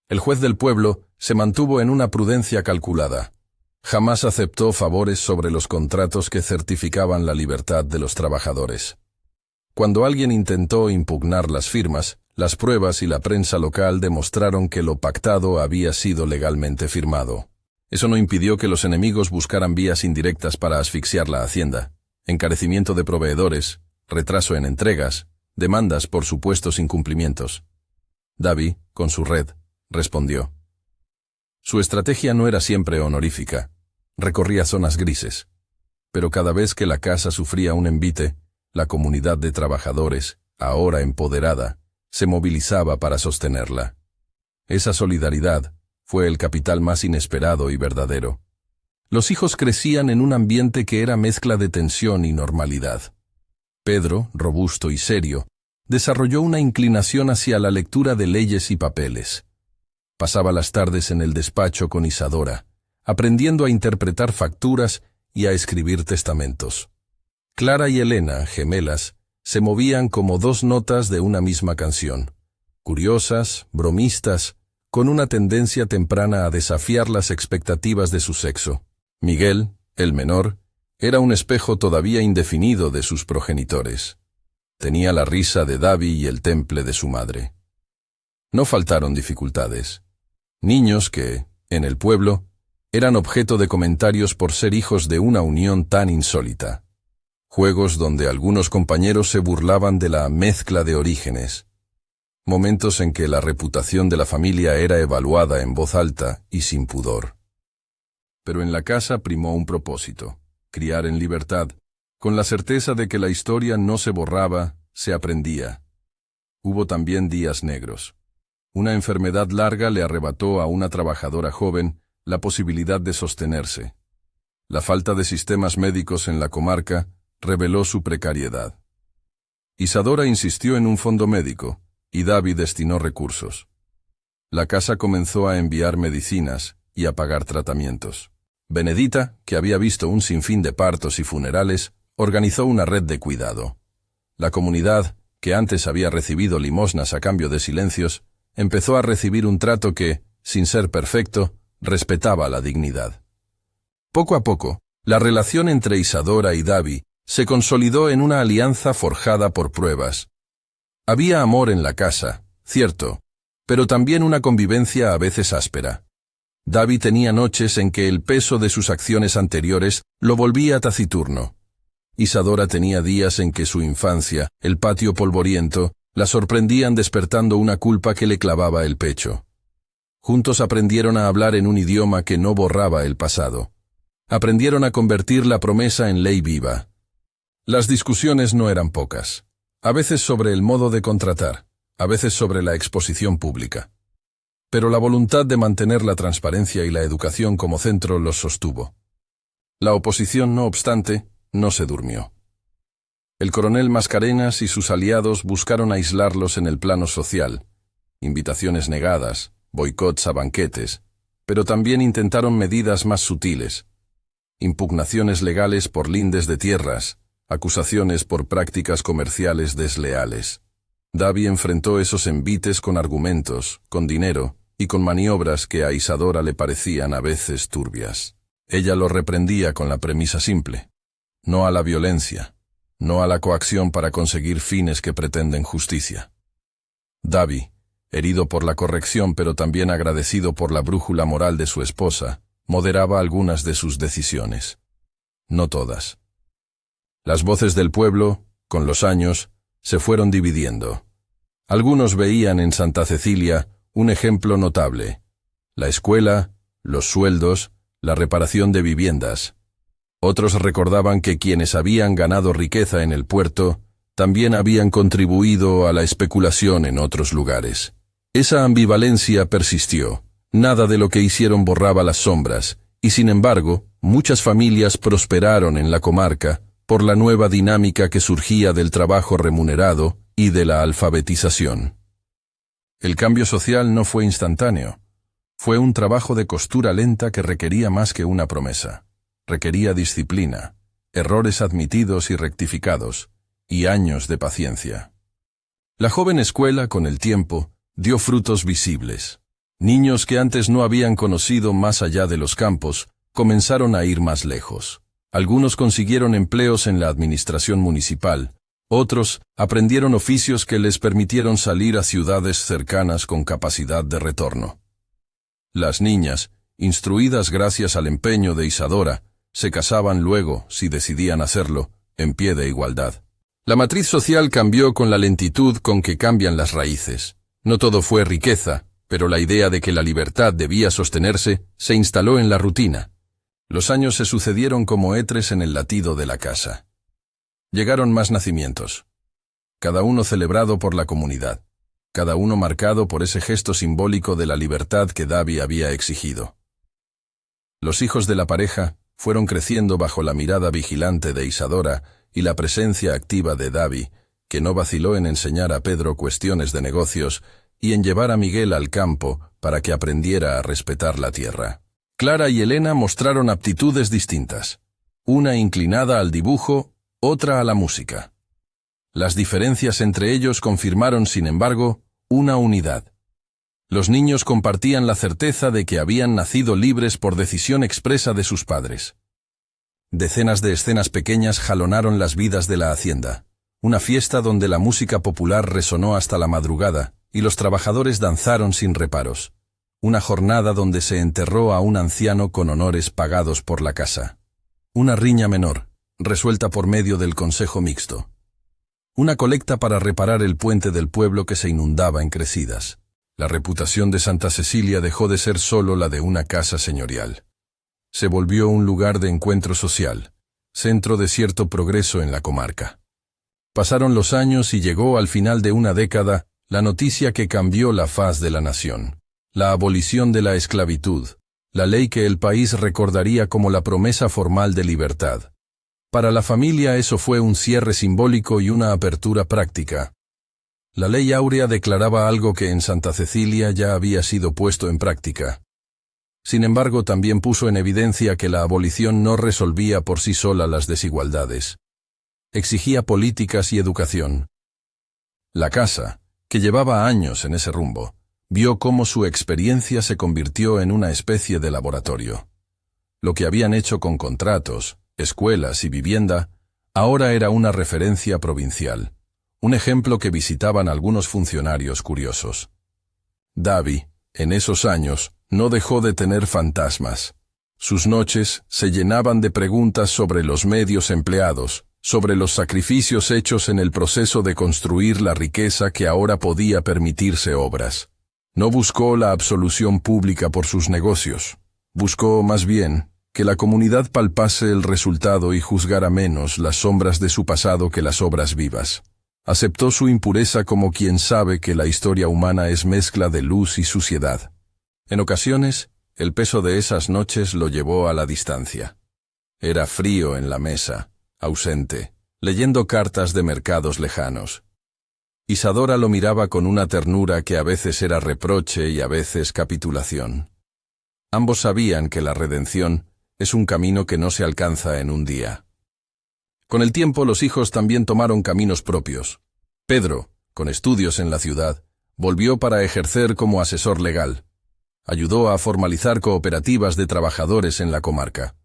El juez del pueblo se mantuvo en una prudencia calculada. Jamás aceptó favores sobre los contratos que certificaban la libertad de los trabajadores. Cuando alguien intentó impugnar las firmas, las pruebas y la prensa local demostraron que lo pactado había sido legalmente firmado. Eso no impidió que los enemigos buscaran vías indirectas para asfixiar la hacienda, encarecimiento de proveedores, retraso en entregas, demandas por supuestos incumplimientos. Davy, con su red, respondió. Su estrategia no era siempre honorífica, recorría zonas grises. Pero cada vez que la casa sufría un envite, la comunidad de trabajadores, ahora empoderada, se movilizaba para sostenerla. Esa solidaridad fue el capital más inesperado y verdadero. Los hijos crecían en un ambiente que era mezcla de tensión y normalidad. Pedro, robusto y serio, desarrolló una inclinación hacia la lectura de leyes y papeles. Pasaba las tardes en el despacho con Isadora, aprendiendo a interpretar facturas y a escribir testamentos. Clara y Elena, gemelas, se movían como dos notas de una misma canción, curiosas, bromistas, con una tendencia temprana a desafiar las expectativas de su sexo. Miguel, el menor, era un espejo todavía indefinido de sus progenitores. Tenía la risa de Davi y el temple de su madre. No faltaron dificultades. Niños que, en el pueblo, eran objeto de comentarios por ser hijos de una unión tan insólita. Juegos donde algunos compañeros se burlaban de la mezcla de orígenes. Momentos en que la reputación de la familia era evaluada en voz alta y sin pudor. Pero en la casa primó un propósito: criar en libertad, con la certeza de que la historia no se borraba, se aprendía. Hubo también días negros. Una enfermedad larga le arrebató a una trabajadora joven la posibilidad de sostenerse. La falta de sistemas médicos en la comarca reveló su precariedad. Isadora insistió en un fondo médico, y Davi destinó recursos. La casa comenzó a enviar medicinas y a pagar tratamientos. Benedita, que había visto un sinfín de partos y funerales, organizó una red de cuidado. La comunidad, que antes había recibido limosnas a cambio de silencios, empezó a recibir un trato que, sin ser perfecto, respetaba la dignidad. Poco a poco, la relación entre Isadora y Davi se consolidó en una alianza forjada por pruebas. Había amor en la casa, cierto, pero también una convivencia a veces áspera. Davi tenía noches en que el peso de sus acciones anteriores lo volvía taciturno. Isadora tenía días en que su infancia, el patio polvoriento, la sorprendían despertando una culpa que le clavaba el pecho. Juntos aprendieron a hablar en un idioma que no borraba el pasado. Aprendieron a convertir la promesa en ley viva. Las discusiones no eran pocas, a veces sobre el modo de contratar, a veces sobre la exposición pública. Pero la voluntad de mantener la transparencia y la educación como centro los sostuvo. La oposición, no obstante, no se durmió. El coronel Mascarenas y sus aliados buscaron aislarlos en el plano social, invitaciones negadas, boicots a banquetes, pero también intentaron medidas más sutiles, impugnaciones legales por lindes de tierras, acusaciones por prácticas comerciales desleales. Davi enfrentó esos envites con argumentos, con dinero y con maniobras que a Isadora le parecían a veces turbias. Ella lo reprendía con la premisa simple: no a la violencia, no a la coacción para conseguir fines que pretenden justicia. Davi, herido por la corrección pero también agradecido por la brújula moral de su esposa, moderaba algunas de sus decisiones. No todas. Las voces del pueblo, con los años, se fueron dividiendo. Algunos veían en Santa Cecilia un ejemplo notable: la escuela, los sueldos, la reparación de viviendas. Otros recordaban que quienes habían ganado riqueza en el puerto también habían contribuido a la especulación en otros lugares. Esa ambivalencia persistió. Nada de lo que hicieron borraba las sombras, y sin embargo, muchas familias prosperaron en la comarca por la nueva dinámica que surgía del trabajo remunerado y de la alfabetización. El cambio social no fue instantáneo. Fue un trabajo de costura lenta que requería más que una promesa. Requería disciplina, errores admitidos y rectificados, y años de paciencia. La joven escuela, con el tiempo, dio frutos visibles. Niños que antes no habían conocido más allá de los campos, comenzaron a ir más lejos. Algunos consiguieron empleos en la administración municipal, otros aprendieron oficios que les permitieron salir a ciudades cercanas con capacidad de retorno. Las niñas, instruidas gracias al empeño de Isadora, se casaban luego, si decidían hacerlo, en pie de igualdad. La matriz social cambió con la lentitud con que cambian las raíces. No todo fue riqueza, pero la idea de que la libertad debía sostenerse se instaló en la rutina. Los años se sucedieron como etres en el latido de la casa. Llegaron más nacimientos. Cada uno celebrado por la comunidad. Cada uno marcado por ese gesto simbólico de la libertad que Davi había exigido. Los hijos de la pareja fueron creciendo bajo la mirada vigilante de Isadora y la presencia activa de Davi, que no vaciló en enseñar a Pedro cuestiones de negocios y en llevar a Miguel al campo para que aprendiera a respetar la tierra. Clara y Elena mostraron aptitudes distintas, una inclinada al dibujo, otra a la música. Las diferencias entre ellos confirmaron, sin embargo, una unidad. Los niños compartían la certeza de que habían nacido libres por decisión expresa de sus padres. Decenas de escenas pequeñas jalonaron las vidas de la hacienda. Una fiesta donde la música popular resonó hasta la madrugada y los trabajadores danzaron sin reparos. Una jornada donde se enterró a un anciano con honores pagados por la casa. Una riña menor, resuelta por medio del consejo mixto. Una colecta para reparar el puente del pueblo que se inundaba en crecidas. La reputación de Santa Cecilia dejó de ser solo la de una casa señorial. Se volvió un lugar de encuentro social, centro de cierto progreso en la comarca. Pasaron los años y llegó al final de una década la noticia que cambió la faz de la nación. La abolición de la esclavitud, la ley que el país recordaría como la promesa formal de libertad. Para la familia eso fue un cierre simbólico y una apertura práctica. La ley áurea declaraba algo que en Santa Cecilia ya había sido puesto en práctica. Sin embargo, también puso en evidencia que la abolición no resolvía por sí sola las desigualdades. Exigía políticas y educación. La casa, que llevaba años en ese rumbo, vio cómo su experiencia se convirtió en una especie de laboratorio. Lo que habían hecho con contratos, escuelas y vivienda, ahora era una referencia provincial, un ejemplo que visitaban algunos funcionarios curiosos. Davi, en esos años, no dejó de tener fantasmas. Sus noches se llenaban de preguntas sobre los medios empleados, sobre los sacrificios hechos en el proceso de construir la riqueza que ahora podía permitirse obras. No buscó la absolución pública por sus negocios. Buscó, más bien, que la comunidad palpase el resultado y juzgara menos las sombras de su pasado que las obras vivas. Aceptó su impureza como quien sabe que la historia humana es mezcla de luz y suciedad. En ocasiones, el peso de esas noches lo llevó a la distancia. Era frío en la mesa, ausente, leyendo cartas de mercados lejanos. Isadora lo miraba con una ternura que a veces era reproche y a veces capitulación. Ambos sabían que la redención es un camino que no se alcanza en un día. Con el tiempo los hijos también tomaron caminos propios. Pedro, con estudios en la ciudad, volvió para ejercer como asesor legal. Ayudó a formalizar cooperativas de trabajadores en la comarca.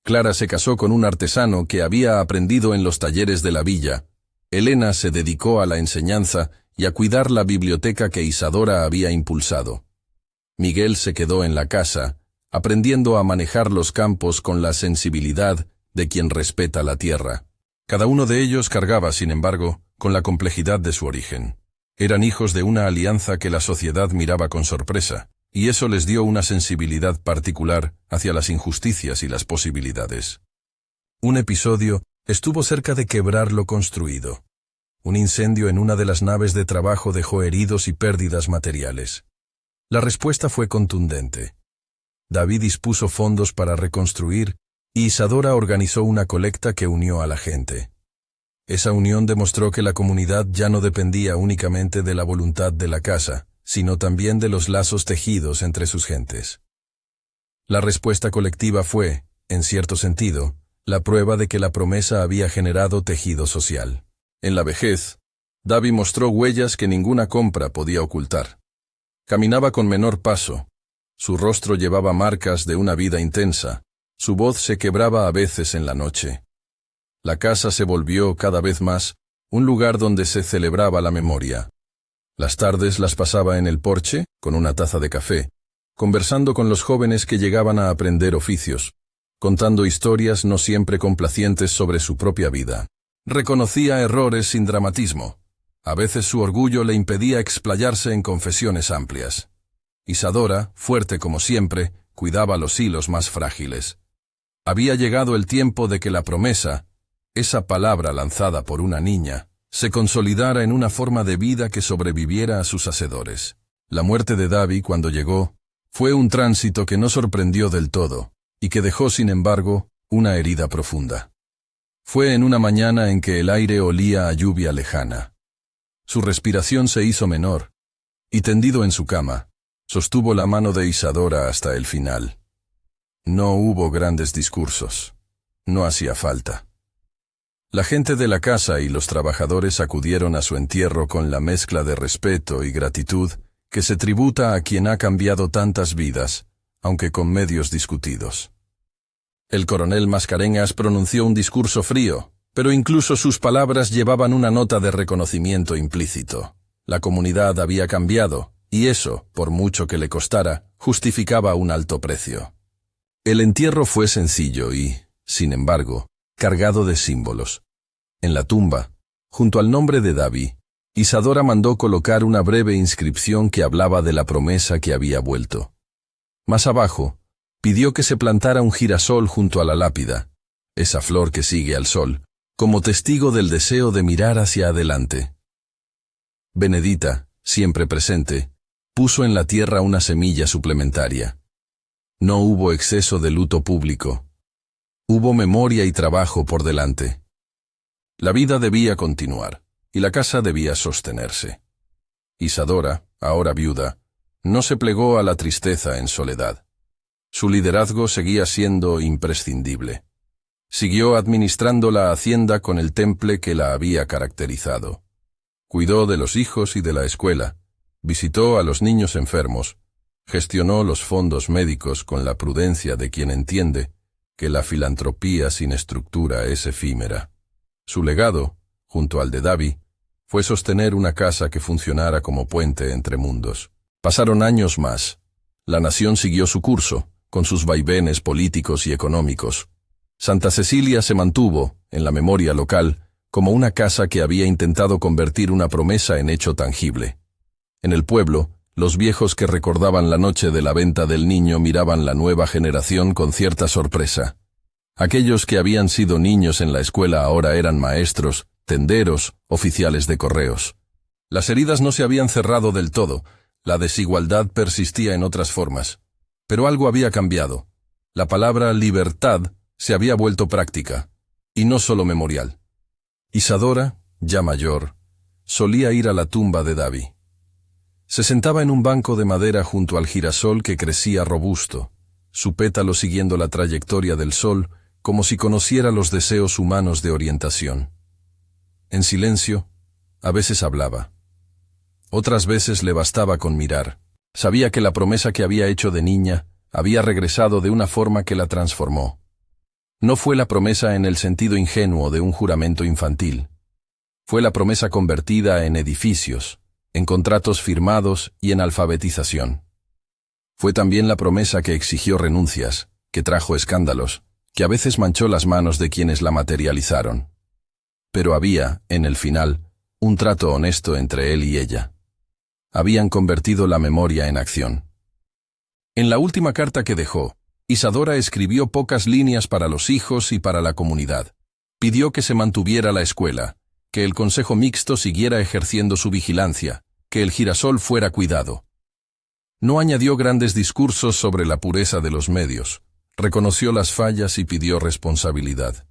Clara se casó con un artesano que había aprendido en los talleres de la villa. Elena se dedicó a la enseñanza y a cuidar la biblioteca que Isadora había impulsado. Miguel se quedó en la casa, aprendiendo a manejar los campos con la sensibilidad de quien respeta la tierra. Cada uno de ellos cargaba, sin embargo, con la complejidad de su origen. Eran hijos de una alianza que la sociedad miraba con sorpresa, y eso les dio una sensibilidad particular hacia las injusticias y las posibilidades. Un episodio estuvo cerca de quebrar lo construido. Un incendio en una de las naves de trabajo dejó heridos y pérdidas materiales. La respuesta fue contundente. David dispuso fondos para reconstruir y Isadora organizó una colecta que unió a la gente. Esa unión demostró que la comunidad ya no dependía únicamente de la voluntad de la casa, sino también de los lazos tejidos entre sus gentes. La respuesta colectiva fue, en cierto sentido, la prueba de que la promesa había generado tejido social. En la vejez, Davi mostró huellas que ninguna compra podía ocultar. Caminaba con menor paso, su rostro llevaba marcas de una vida intensa, su voz se quebraba a veces en la noche. La casa se volvió cada vez más un lugar donde se celebraba la memoria. Las tardes las pasaba en el porche, con una taza de café, conversando con los jóvenes que llegaban a aprender oficios, contando historias no siempre complacientes sobre su propia vida. Reconocía errores sin dramatismo. A veces su orgullo le impedía explayarse en confesiones amplias. Isadora, fuerte como siempre, cuidaba los hilos más frágiles. Había llegado el tiempo de que la promesa, esa palabra lanzada por una niña, se consolidara en una forma de vida que sobreviviera a sus hacedores. La muerte de Davi, cuando llegó, fue un tránsito que no sorprendió del todo, y que dejó, sin embargo, una herida profunda. Fue en una mañana en que el aire olía a lluvia lejana. Su respiración se hizo menor, y tendido en su cama, sostuvo la mano de Isadora hasta el final. No hubo grandes discursos. No hacía falta. La gente de la casa y los trabajadores acudieron a su entierro con la mezcla de respeto y gratitud que se tributa a quien ha cambiado tantas vidas, aunque con medios discutidos. El coronel Mascareñas pronunció un discurso frío, pero incluso sus palabras llevaban una nota de reconocimiento implícito. La comunidad había cambiado, y eso, por mucho que le costara, justificaba un alto precio. El entierro fue sencillo y, sin embargo, cargado de símbolos. En la tumba, junto al nombre de Davi, Isadora mandó colocar una breve inscripción que hablaba de la promesa que había vuelto. Más abajo, pidió que se plantara un girasol junto a la lápida, esa flor que sigue al sol, como testigo del deseo de mirar hacia adelante. Benedita, siempre presente, puso en la tierra una semilla suplementaria. No hubo exceso de luto público. Hubo memoria y trabajo por delante. La vida debía continuar, y la casa debía sostenerse. Isadora, ahora viuda, no se plegó a la tristeza en soledad. Su liderazgo seguía siendo imprescindible. Siguió administrando la hacienda con el temple que la había caracterizado. Cuidó de los hijos y de la escuela, visitó a los niños enfermos, gestionó los fondos médicos con la prudencia de quien entiende que la filantropía sin estructura es efímera. Su legado, junto al de Davi, fue sostener una casa que funcionara como puente entre mundos. Pasaron años más. La nación siguió su curso, con sus vaivenes políticos y económicos. Santa Cecilia se mantuvo, en la memoria local, como una casa que había intentado convertir una promesa en hecho tangible. En el pueblo, los viejos que recordaban la noche de la venta del niño miraban la nueva generación con cierta sorpresa. Aquellos que habían sido niños en la escuela ahora eran maestros, tenderos, oficiales de correos. Las heridas no se habían cerrado del todo, la desigualdad persistía en otras formas. Pero algo había cambiado. La palabra libertad se había vuelto práctica, y no solo memorial. Isadora, ya mayor, solía ir a la tumba de Davi. Se sentaba en un banco de madera junto al girasol que crecía robusto, su pétalo siguiendo la trayectoria del sol, como si conociera los deseos humanos de orientación. En silencio, a veces hablaba. Otras veces le bastaba con mirar. Sabía que la promesa que había hecho de niña había regresado de una forma que la transformó. No fue la promesa en el sentido ingenuo de un juramento infantil. Fue la promesa convertida en edificios, en contratos firmados y en alfabetización. Fue también la promesa que exigió renuncias, que trajo escándalos, que a veces manchó las manos de quienes la materializaron. Pero había, en el final, un trato honesto entre él y ella. Habían convertido la memoria en acción. En la última carta que dejó, Isadora escribió pocas líneas para los hijos y para la comunidad. Pidió que se mantuviera la escuela, que el consejo mixto siguiera ejerciendo su vigilancia, que el girasol fuera cuidado. No añadió grandes discursos sobre la pureza de los medios. Reconoció las fallas y pidió responsabilidad.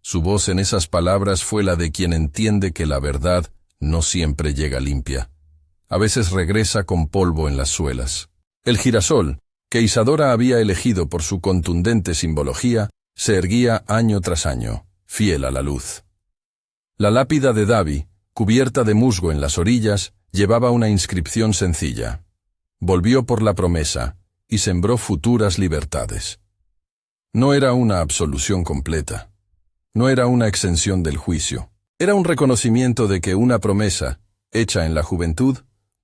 Su voz en esas palabras fue la de quien entiende que la verdad no siempre llega limpia. A veces regresa con polvo en las suelas. El girasol, que Isadora había elegido por su contundente simbología, se erguía año tras año, fiel a la luz. La lápida de Davi, cubierta de musgo en las orillas, llevaba una inscripción sencilla. Volvió por la promesa y sembró futuras libertades. No era una absolución completa. No era una exención del juicio. Era un reconocimiento de que una promesa, hecha en la juventud,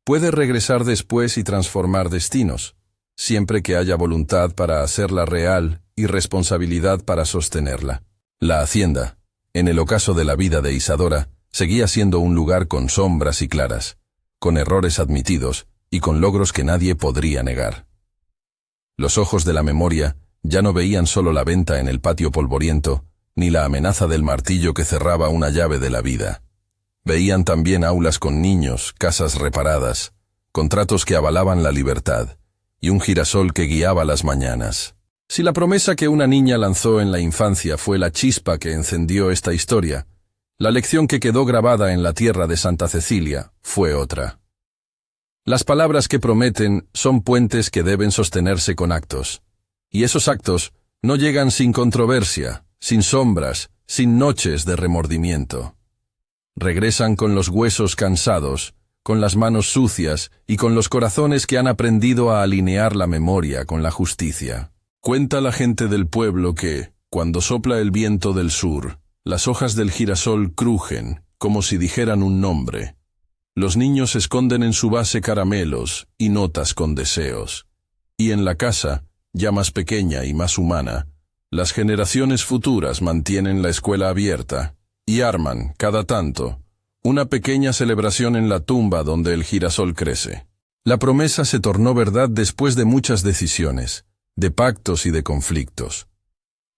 puede regresar después y transformar destinos, siempre que haya voluntad para hacerla real y responsabilidad para sostenerla. La hacienda, en el ocaso de la vida de Isadora, seguía siendo un lugar con sombras y claras, con errores admitidos y con logros que nadie podría negar. Los ojos de la memoria ya no veían solo la venta en el patio polvoriento, ni la amenaza del martillo que cerraba una llave de la vida. Veían también aulas con niños, casas reparadas, contratos que avalaban la libertad, y un girasol que guiaba las mañanas. Si la promesa que una niña lanzó en la infancia fue la chispa que encendió esta historia, la lección que quedó grabada en la tierra de Santa Cecilia fue otra. Las palabras que prometen son puentes que deben sostenerse con actos, y esos actos no llegan sin controversia, sin sombras, sin noches de remordimiento. Regresan con los huesos cansados, con las manos sucias y con los corazones que han aprendido a alinear la memoria con la justicia. Cuenta la gente del pueblo que, cuando sopla el viento del sur, las hojas del girasol crujen, como si dijeran un nombre. Los niños esconden en su base caramelos y notas con deseos. Y en la casa, ya más pequeña y más humana, las generaciones futuras mantienen la escuela abierta y arman, cada tanto, una pequeña celebración en la tumba donde el girasol crece. La promesa se tornó verdad después de muchas decisiones, de pactos y de conflictos.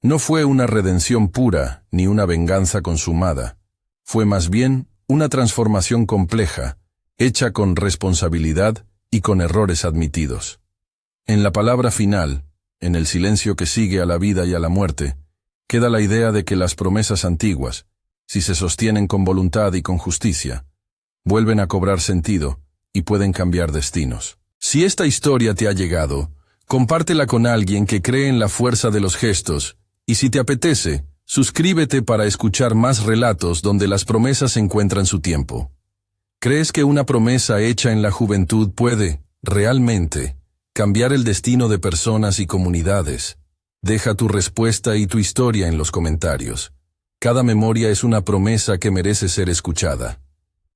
No fue una redención pura ni una venganza consumada, fue más bien una transformación compleja, hecha con responsabilidad y con errores admitidos. En la palabra final, en el silencio que sigue a la vida y a la muerte, queda la idea de que las promesas antiguas, si se sostienen con voluntad y con justicia, vuelven a cobrar sentido y pueden cambiar destinos. Si esta historia te ha llegado, compártela con alguien que cree en la fuerza de los gestos, y si te apetece, suscríbete para escuchar más relatos donde las promesas encuentran su tiempo. ¿Crees que una promesa hecha en la juventud puede, realmente, cambiar el destino de personas y comunidades? Deja tu respuesta y tu historia en los comentarios. Cada memoria es una promesa que merece ser escuchada.